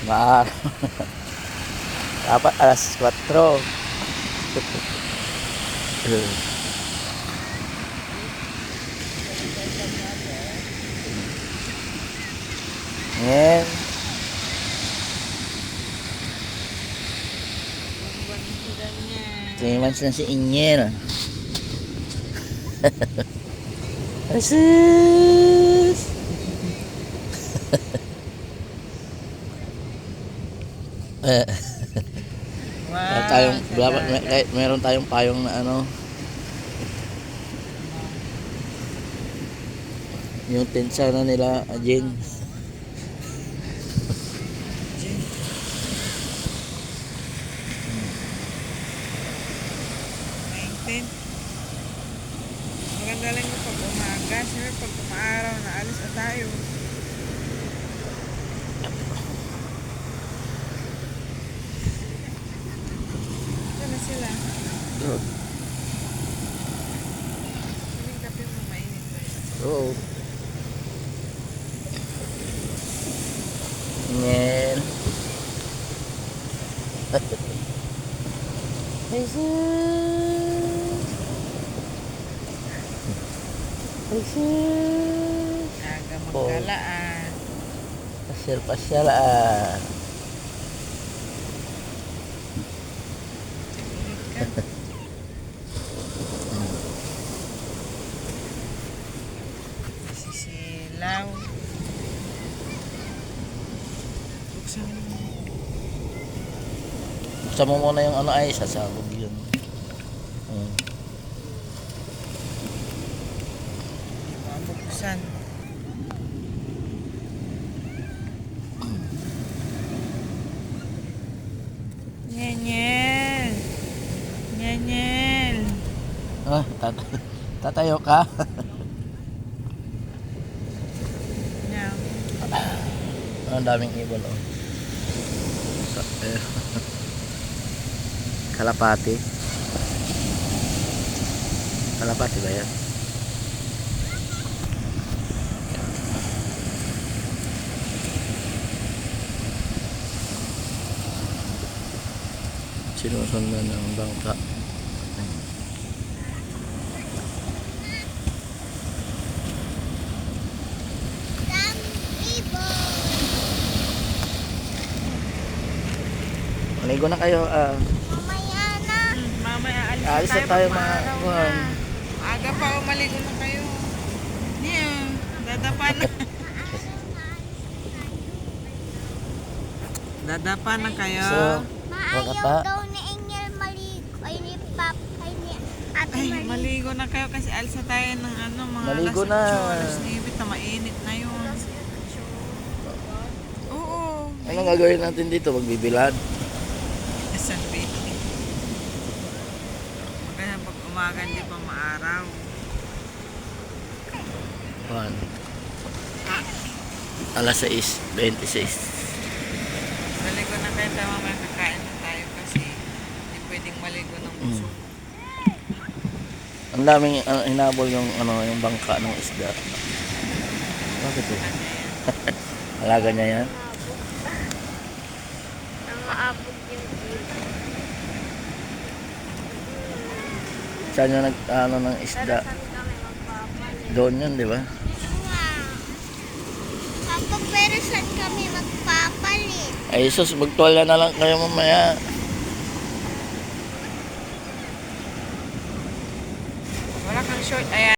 Ma dapat alas 4. Yan. Timan na si Inyel. Asus. Meron tayong payong na ano. Yung tensa na nila, Ajin. Maganda lang yung pag umaga. Siyempre pag umaaraw na alis na tayo. Ito na sila. Hindi kape mo mainit na yun. Oo. Yan. Aga magkalaan. Pasyal-pasyal ah. Sisilaw. Buksan mo. Buksan mo muna yung ano ay sasabog yun. Buksan. Nyanyel. Nyanyel. Ah, tatayo ka? Now. Ang daming ibon oh. Kalapati. Kalapati ba yan? Sinusundan ng bangka. Maligo na kayo. Mamaya na. Mamaya Alis na tayo mga kuhan. Aga pa maligo na kayo. Niya, dadapa na. Dadapa na kayo. So, baka pa. Daw ni Angel maligo. Ay ni Pap. Ay ni Ate Ay, Marie. maligo na kayo kasi alis na tayo ng ano, mga Maligo alas na. 8, alas 9 na mainit na yun. Oo. Anong gagawin natin dito? Magbibilad? Sabi. Maganda pag umaga hindi pa maaraw. Kuhan. Alas 6:26. Maligo na kayo, tama may kakain na tayo kasi hindi pwedeng maligo ng busog. Ang daming hinabol yung ano yung bangka ng isda. Bakit ito? Alaga niya yan? Nangaabog yung ilog. Saan yung ano ng isda? Saan kami magpapalit? Doon yun, di ba? Nga. Papa, pero saan kami magpapalit? Ay sus, magtuwala na lang kayo mamaya. Wala kang short. Ayan.